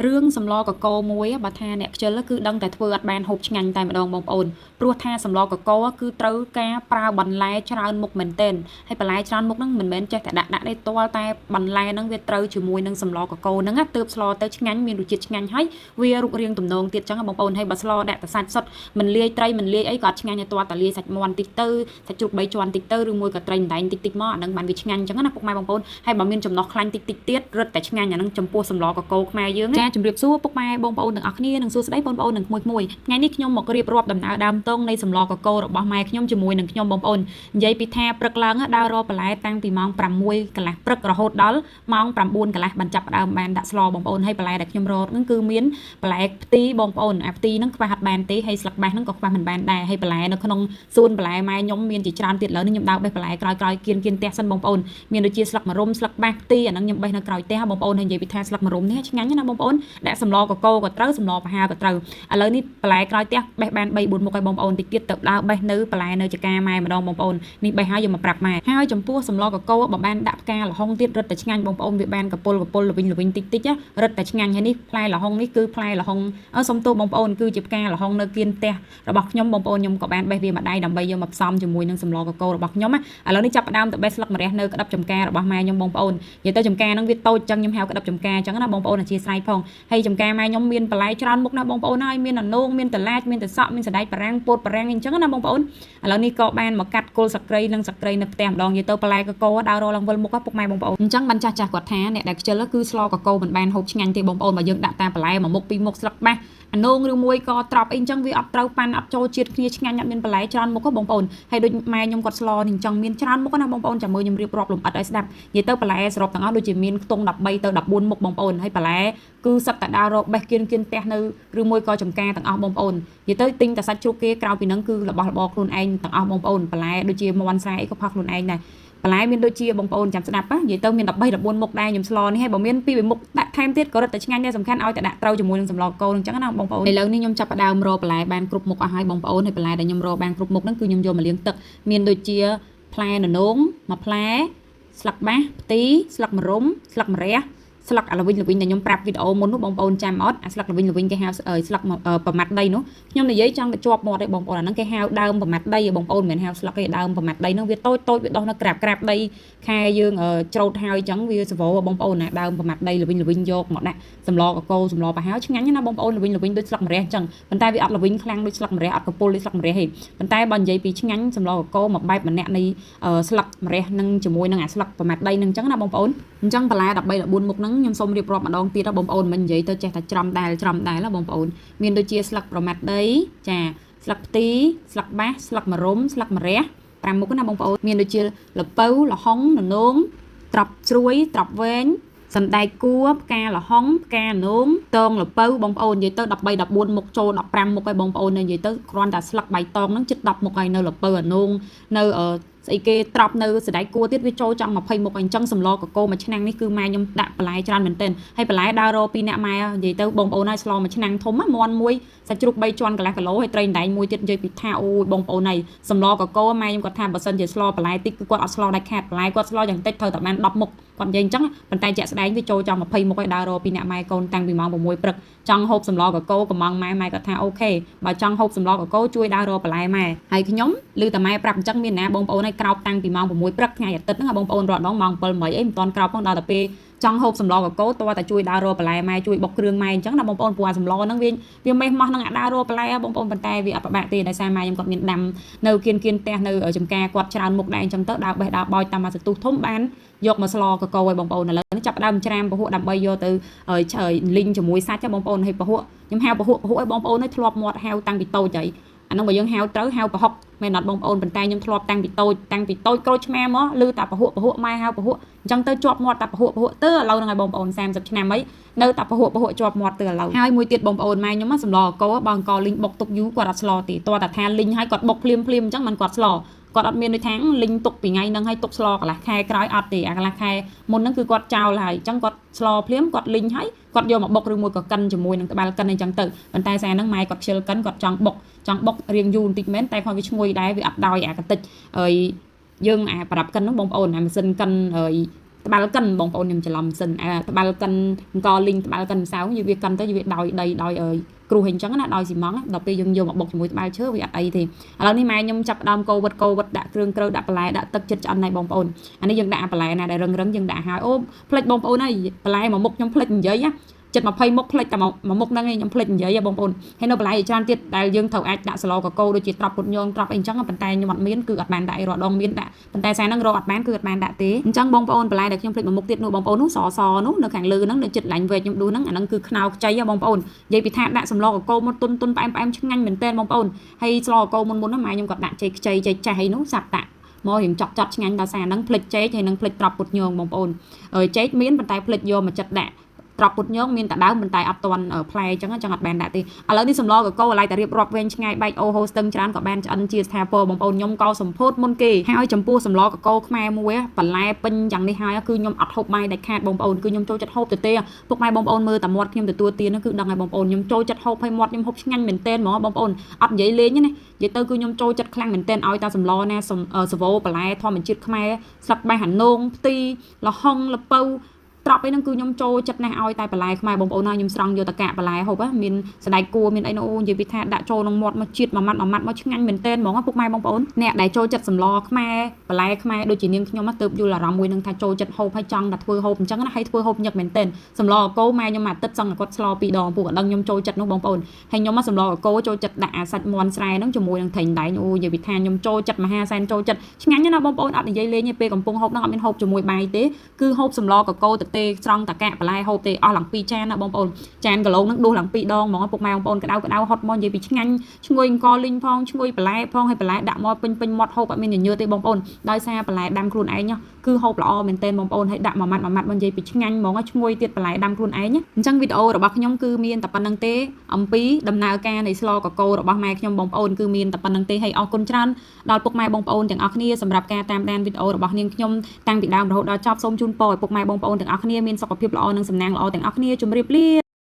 រឿងសម្លកកូរមួយបើថាអ្នកខ្ជិលគឺដឹងតែធ្វើអត់បានហូបឆ្ងាញ់តែម្ដងបងប្អូនព្រោះថាសម្លកកូរគឺត្រូវការប្រើបន្លែច្រើនមុខមែនទែនហើយបន្លែច្រើនមុខហ្នឹងមិនមែនចេះតែដាក់ទេទាល់តែបន្លែហ្នឹងវាត្រូវជាមួយនឹងសម្លកកូរហ្នឹងទើបស្លទៅឆ្ងាញ់មានរសជាតិឆ្ងាញ់ហើយវារូបរាងទំនងទៀតចឹងបងប្អូនហើយបើស្លដាក់តែសាច់សុទ្ធមិនលាយត្រីមិនលាយអីក៏ឆ្ងាញ់តែទាល់តែលាយសាច់មាន់តិចទៅសាច់ជ្រូក3ជាន់តិចទៅឬមួយក៏ត្រីម្ដែងតិចមកអាហ្នឹងបានវាឆ្ងាញ់ចឹងណាពុកម៉ែបងប្អូនហើយបើមានចំណុះខ្លាញ់តិចទៀតរឹតតែឆ្ងាញ់អាហ្នឹងចំពោះសម្លកកូរខ្មែរយើងចាជំរាបសួរពុកម៉ែបងប្អូនទាំងអស់គ្នានិងសួស្តីបងប្អូនទាំងមួយថ្ងៃនេះខ្ញុំមករៀបរាប់ដំណើរដើមតងនៃសម្លកកូររបស់ម៉ែខ្ញុំជាមួយនឹងខ្ញុំបងប្អូននិយាយពីថាព្រឹកឡើងដើររកបន្លែតាំងពីម៉ោង6កន្លះព្រឹករហូតដល់ម៉ោង9កន្លះបានចាប់ផ្ដើមបានដាក់ស្លបងប្អូនហើយបន្លែដែលខ្ញុំរកហ្នឹងគឺមានបន្លែផ្ទីបងប្អូនអាផ្ទីហ្នឹងខ្វះអត់បានទេហើយស្លឹកបាសហ្នឹងក៏ខ្វះមិនបានដែរហើយបន្លែនៅក្នុងសួនបន្លែម៉ែខ្ញុំមានជាច្រើនទៀតឥឡូវនេះខ្ញុំដើរបេះបន្លែក្រោយគៀនផ្ទះសិនបងប្អូនមានដូចជាស្លឹកម្រុំស្លឹកបាសផ្ទីអាហ្នឹងខ្ញុំបេះនៅក្រោយផ្ទះបងប្អូនហើយនិយាយពីថាស្លឹកម្រុំនេះឆ្ងាញ់ណាបងប្អូនដាក់សម្លកកូរក៏ត្រូវសម្លប្រហើរក៏ត្រូវឥឡូវនេះបន្លែក្រោយផ្ទះបេះបាន3 4មុខឲ្យបងប្អូនតិចទៀតទៅដើរបេះនៅបន្លែនៅចកាម៉ែម្ដងបងប្អូននេះបេះហើយយកមកប្រាប់ម៉ែហើយចំពោះសម្លកកូរបើបានដាក់ផ្កាល្ហុងទៀតរឹតតែឆ្ងាញ់បងប្អូនវាបានកពុលល្វីងតិចរឹតតែឆ្ងាញ់ហើយនេះផ្លែល្ហុងនេះគឺផ្លែល្ហុងសុំទោសបងប្អូនគឺជាផ្កាល្ហុងនៅគៀនផ្ទះរបស់ខ្ញុំបងប្អូនខ្ញុំក៏បានបេះវាម្ដាយដើម្បីយកមកផ្សំជាមួយនឹងសម្លកកូររបស់ខ្ញុំឥឡូវនេះចាប់ផ្ដើមទៅបេះស្លឹកម្រះនៅក្តាប់ចំការរបស់ម៉ែខ្ញុំបងប្អូននិយាយទៅចំការហ្នឹងវាតូចចឹងខ្ញុំហៅក្តាប់ចំការចឹងណាបងប្អូនអធិស្ឋានផងហើយចំការម៉ែខ្ញុំមានបន្លែច្រើនមុខណាបងប្អូនហើយមានអនោងមានតឡាចមានតសក់មានសណ្ដែកបារាំងពោតបារាំងអញ្ចឹងណាបងប្អូនឥឡូវនេះក៏បានមកកាត់គល់សក្រីនិងសក្រីនៅផ្ទះម្ដងនិយាយទៅបន្លែកកូរដើររឡើងវិលមុខពុកម៉ែបងប្អូនអញ្ចឹងបានចាស់គាត់ថាអ្នកដែលខ្ជិលគឺស្លកកូរមិនបានហូបឆ្ងាញ់ទេបងប្អូនបើយើងដាក់តែបន្លែមួយមុខពីរមុខស្លឹកបាសអនោងឬមួយក៏ត្រប់អីអញ្ចឹងវាអត់ត្រូវប៉ាន់អត់ចូលជាតិគ្នាឆ្ងាញ់អត់មានបន្លែច្រើនមុខបងប្អូនហើយដូចម៉ែខ្ញុំគាត់ស្លនេះអញ្ចឹងមានច្រើនមុខណាបងប្អូនចាំមើលខ្ញុំរៀបរាប់លម្អិតឲ្យស្ដាប់និយាយទៅបន្លែសរុបទាំងអស់ដូចជាមានខ្ទង់13ទៅ14មុខបងប្អូនហើយបន្លែគឺសិតតែដើររកបេះគៀនផ្ទះនៅឬមួយក៏ចំការទាំងអស់បងប្អូននិយាយទៅទិញតែសាច់ជ្រូកគេក្រៅពីហ្នឹងគឺរបស់របរខ្លួនឯងទាំងអស់បងប្អូនបន្លែដូចជាមាន់ស្រែអីក៏ផុសខ្លួនឯងដែរបន្លែមានដូចជាបងប្អូនចាំស្ដាប់និយាយទៅមាន13 14មុខដែរខ្ញុំស្លនេះហើយបើមាន2មុខដាក់ថែមទៀតក៏រឹតតែឆ្ងាញ់ដែរសំខាន់ឲ្យតែដាក់ត្រូវជាមួយនឹងសម្លកូរអញ្ចឹងណាបងប្អូនឥឡូវនេះខ្ញុំចាប់ផ្ដើមរកបន្លែបានគ្រប់មុខអស់ហើយបងប្អូនហើយបន្លែដែលខ្ញុំរកបានគ្រប់មុខហ្នឹងគឺខ្ញុំយកមកលាងទឹកមានដូចជាផ្លែននោងមួយផ្លែស្លឹកបាសផ្ទីស្លឹកម្រុំស្លឹកម្រះស្លឹកល្វីងដែលខ្ញុំប្រាប់វីដេអូមុននោះបងប្អូនចាំអត់អាស្លឹកល្វីងគេហៅស្លឹកប្រមាត់ដីនោះខ្ញុំនិយាយចង់ទៅជាប់មាត់ឯបងប្អូនអាហ្នឹងគេហៅដើមប្រមាត់ដីបងប្អូនមិនមែនហៅស្លឹកទេដើមប្រមាត់ដីនោះវាតូចវាដុះនៅក្រាបដីខែយើងច្រូតហើយអញ្ចឹងវាសវោបងប្អូនណាដើមប្រមាត់ដីល្វីងយកមកដាក់សម្លកកូរសម្លប្រហើរឆ្ងាញ់ណាបងប្អូនល្វីងដូចស្លឹកម្រះអញ្ចឹងប៉ុន្តែវាអត់ល្វីងខ្លាំងដូចស្លឹកម្រះអត់កពុលដូចស្លឹកម្រះទេប៉ុន្តែបើនិយាយពីឆ្ងាញ់សម្លកកូរមួយបែបម្នាក់នៃស្លឹកម្រះនឹងជាមួយនឹងអាស្លឹកប្រមាត់ដីនឹងអញ្ចឹងណាបងប្អូនអញ្ចឹងបន្លែ13 14មុខហ្នឹងខ្ញុំសូមរៀបរាប់ម្ដងទៀតបងប្អូនមិននិយាយទៅចេះតែច្រំដែលបងប្អូនមានដូចជាស្លឹកប្រមាត់ដីចាស្លឹកផ្ទីស្លឹកបាសស្លឹកម្រុំស្លឹកម្រះ5មុខណាបងប្អូនមានដូចជាល្ពៅល្ហុងននោងត្រប់ជ្រួយត្រប់វែងសណ្ដែកគួរផ្កាល្ហុងផ្កានោងតងល្ពៅបងប្អូននិយាយទៅ13 14មុខចូល15មុខហើយបងប្អូននិយាយទៅគ្រាន់តែស្លឹកបៃតងហ្នឹងជិត10មុខហើយនៅល្ពៅអានោងនៅស្អីគេត្រប់នៅសណ្ដែកគួរទៀតវាចូលចង់20មុខអញ្ចឹងសម្លកកូរមួយឆ្នាំងនេះគឺម៉ែខ្ញុំដាក់បន្លែច្រើនមែនទែនហើយបន្លែដើររកពីអ្នកម៉ែនិយាយទៅបងប្អូនហើយស្លមួយឆ្នាំងធំមាន់មួយសាច់ជ្រូក3ជាន់កន្លះគីឡូហើយត្រីម្ដែងមួយទៀតនិយាយពីថាអូយបងប្អូនហើយសម្លកកូរម៉ែខ្ញុំគាត់ថាបើសិនជាស្លបន្លែតិចគឺគាត់អត់ស្លដាច់ខាតបន្លែគាត់ស្លយ៉ាងតិចត្រូវតែបាន10មុខគាត់និយាយអញ្ចឹងប៉ុន្តែជាក់ស្ដែងវាចូលចង់20មុខហើយដើររកពីអ្នកម៉ែកូនតាំងពីម៉ោង6ព្រឹកចង់ហូបសម្លកកូរកំងម៉ែគាត់ថាអូខេបើចង់ហូបសម្លកកូរជួយដើររកបន្លែម៉ែហើយខ្ញុំឮតែម៉ែប្រាប់អញ្ចឹងមានណាបងប្អូនហើយក្រោបតាំងពីម៉ោង6ព្រឹកថ្ងៃអាទិត្យហ្នឹងបងប្អូនរត់ដងម៉ោង7 8អីមិនតាន់ក្រោបផងដល់តែពេលចង់ហូបសម្លកកូរតើតែជួយដើររកបន្លែម៉ែជួយបុកគ្រឿងម៉ែអញ្ចឹងណាបងប្អូនព្រោះអាសម្លហ្នឹងវាមេះម៉ោះនឹងអាដើររកបន្លែបងប្អូនប៉ុន្តែវាអត់ពិបាកទេដោយសារម៉ែខ្ញុំគាត់មានដាំនៅគៀនផ្ទះនៅចំការគាត់ច្រើនមុខដែរអញ្ចឹងទៅដើរបេះដើរបោចតាមអាសន្ទុះធំបានយកមកស្លកកូរឲ្យបងប្អូនឥឡូវនេះចាប់ដើមច្រាមពហុដើម្បីយកទៅលីងជាមួយសាច់បងប្អូនហើយពហុខ្ញុំហៅពហុឲ្យបងប្អូនឲ្យធ្លាប់មាត់ហៅតាំងពីតូចហើយអានោះបើយើងហៅត្រូវហៅពហុមែនអត់បងប្អូនប៉ុន្តែខ្ញុំធ្លាប់តាំងពីតូចក្រូចឆ្មាមកឮតែពហុម៉ែហៅពហុអញ្ចឹងទៅជាប់មាត់តែពហុទៅឥឡូវហ្នឹងឲ្យបងប្អូន30ឆ្នាំអីនៅតែពហុជាប់មាត់ទៅឥឡូវហើយមួយទៀតបងប្អូនម៉ែខ្ញុំសម្លកកូរបើអង្គលីងបុកទុកយូរគាត់អត់ស្លទេតោះតែថាលីងឲ្យគាត់បុកភ្លាមអញ្ចឹងមិនគាត់ស្លគាត់អត់មានដូចថាលីងទុកពីថ្ងៃហ្នឹងឲ្យទុកស្លកន្លះខែក្រោយអត់ទេអាកន្លះខែមុនហ្នឹងគឺគាត់ចោលហើយអញ្ចឹងគាត់ស្លភ្លាមគាត់លីងហើយគាត់យកមកបុកឬមួយក៏កិនជាមួយនឹងត្បាល់កិនអីចឹងទៅប៉ុន្តែសារហ្នឹងម៉ែគាត់ខ្ជិលកិនគាត់ចង់បុករៀងយូរបន្តិចមែនតែគាត់វាឈ្ងុយដែរវាអត់ដោយអាកន្តិចហើយយើងអាប្រដាប់កិនហ្នឹងបងប្អូនអាម៉ាស៊ីនកិនហើយ ត្បាល់កិនបងប្អូនខ្ញុំច្រឡំសិនត្បាល់កិនអង្គលីងត្បាល់កិនសៅយើងវាកិនទៅវាដោយដីដោយគ្រូហិញចឹងណាដោយស៊ីម៉ងដល់ពេលយើងយកមកបុកជាមួយត្បាល់ឈើវាអត់អីទេឥឡូវនេះម៉ែខ្ញុំចាប់ដើមកោវិតដាក់គ្រឿងក្រូវដាក់បន្លែដាក់ទឹកចិត្តឆ្អិនហើយបងប្អូនអានេះយើងដាក់បន្លែណាដែលរឹងយើងដាក់ហើយអូផ្លេចបងប្អូនហើយបន្លែមកមុខខ្ញុំផ្លេចនិយាយណាចិត្ត20មុខផ្លេចតែមកមុខហ្នឹងឯងខ្ញុំផ្លេចនិយាយបងប្អូនហើយនៅបន្លែច្រើនទៀតដែលយើងត្រូវអាចដាក់សឡកកោដូចជាត្រប់ពុតញងត្រប់អីចឹងប៉ុន្តែខ្ញុំអត់មានគឺអត់បានដាក់អីរដងមានដាក់ប៉ុន្តែសារហ្នឹងរកអត់បានគឺអត់បានដាក់ទេអញ្ចឹងបងប្អូនបន្លែដែលខ្ញុំផ្លេចមួយមុខទៀតនោះបងប្អូននោះសនោះនៅខាងលើហ្នឹងនៅចិត្តឡាញ់វែកខ្ញុំដួសហ្នឹងអាហ្នឹងគឺខ្នោខ្ចីបងប្អូននិយាយពីថាដាក់សឡកកោមកទុនផ្អែមឆ្ងាញ់មែនតើបងប្អូនហើយសឡកកោមុនហ្នឹងម៉ែខ្ញុំក៏ដាក់ចេកខ្ចីចេកចាស់ហើយនោះសាប់ដាក់មករៀងចត់ឆ្ងាញ់ដល់សារហ្នឹងផ្លេចចេកហើយនឹងផ្លេចត្រប់ពុតញងបងប្អូនចេកមានប៉ុន្តែផ្លេចយកមកចិត្តដាក់ត្រប់ពុតញងមានតែដើមប៉ុន្តែអត់ទាន់ផ្លែចឹងអត់បានដាក់ទេឥឡូវនេះសម្លកកោឡៃតែរៀបរាប់វែងឆ្ងាយបែកអូហូស្ទឹងច្រើនក៏បានឆ្អិនជាស្ថាពរបងប្អូនខ្ញុំក៏សម្ពោធមុនគេហើយចំពោះសម្លកកោខ្មែរមួយបន្លែពេញយ៉ាងនេះហើយគឺខ្ញុំអត់ហូបបាយដាច់ខាតបងប្អូនគឺខ្ញុំចូលចិត្តហូបទៅទេពុកម៉ែបងប្អូនមើលតែមាត់ខ្ញុំទទួលទានគឺដឹងហើយបងប្អូនខ្ញុំចូលចិត្តហូបហើយមាត់ខ្ញុំហូបឆ្ងាញ់មែនទែនហ្មងបងប្អូនអត់និយាយលេងណានិយាយទៅគឺខ្ញុំចូលចិត្តខ្លាំងមែនទែនឲ្យតែសម្លណាសវោបន្លែធម្មជាតិខ្មែរស្លឹកបេះអានងផ្ទីលហុងលពៅត្រប់អីហ្នឹងគឺខ្ញុំចូលចិត្តណាស់ឲ្យតែបន្លែខ្មែរបងប្អូនខ្ញុំស្រង់យកតកាបន្លែហូបមានសណ្តែកគួរមានអីនោះនិយាយពីថាដាក់ចូលក្នុងមាត់មកជាតិមួយម៉ាត់មកឆ្ងាញ់មែនទែនហ្មងពុកម៉ែបងប្អូនអ្នកដែលចូលចិត្តសម្លខ្មែរបន្លែខ្មែរដូចជានាងខ្ញុំទៅយល់អារម្មណ៍មួយនឹងថាចូលចិត្តហូបហើយចង់តែធ្វើហូបអញ្ចឹងណាហើយធ្វើហូបញឹកមែនទែនសម្លកកោម៉ែខ្ញុំអាទិត្យសង្កត់ស្ល2ដងពួកអដឹងខ្ញុំចូលចិត្តនោះបងប្អូនហើយខ្ញុំមកសម្លកកោចូលចិត្តដាក់អាសាច់មាន់ស្រែហ្នឹងជាមួយនឹងថេងដែងអូនិយាយពីថាខ្ញុំចូលចិត្តមហាសែនចូលចិត្តឆ្ងាញ់ណាស់បងប្អូនអត់និយាយលេងទេពេលកំពុងហូបហ្នឹងអត់មានហូបជាមួយបាយទេគឺហូបសម្លកកោទៅទេស្រង់តកាបន្លែហូបទេអស់ឡើង2ចានណាបងប្អូនចានគីឡូហ្នឹងដួសឡើង2ដងហ្មងពុកម៉ែបងប្អូនក្តៅហត់មកនិយាយពីឆ្ងាញ់ឈ្ងុយអង្គលីងផងឈ្ងុយបន្លែផងហើយបន្លែដាក់មកពេញមាត់ហូបអត់មានញញើទេបងប្អូនដោយសារបន្លែដាំខ្លួនឯងគឺហូបល្អមែនទែនបងប្អូនហើយដាក់មួយម៉ាត់មកនិយាយពីឆ្ងាញ់ហ្មងឈ្ងុយទៀតបន្លែដាំខ្លួនឯងអញ្ចឹងវីដេអូរបស់ខ្ញុំគឺមានតែប៉ុណ្្នឹងទេអំពីដំណើរការនៃស្លកកោរបស់ម៉ែខ្ញុំបងប្អូនគឺមានតែប៉ុណ្្នឹងទេហើយអរគុណច្រើនដល់ពុកម៉ែបងប្អូនទាំងអស់គ្នាសម្រាប់ការតាមដានវីដេអូរបស់នាងខ្ញុំតាំងពីដើមរហូតដល់ចប់សូមជូនពរឲ្យពុកម៉ែបងប្អូនទាំងអស់គ្នាមានសុខភាពល្អនិងសំណាងល្អទាំងអស់គ្នាជម្រាបលា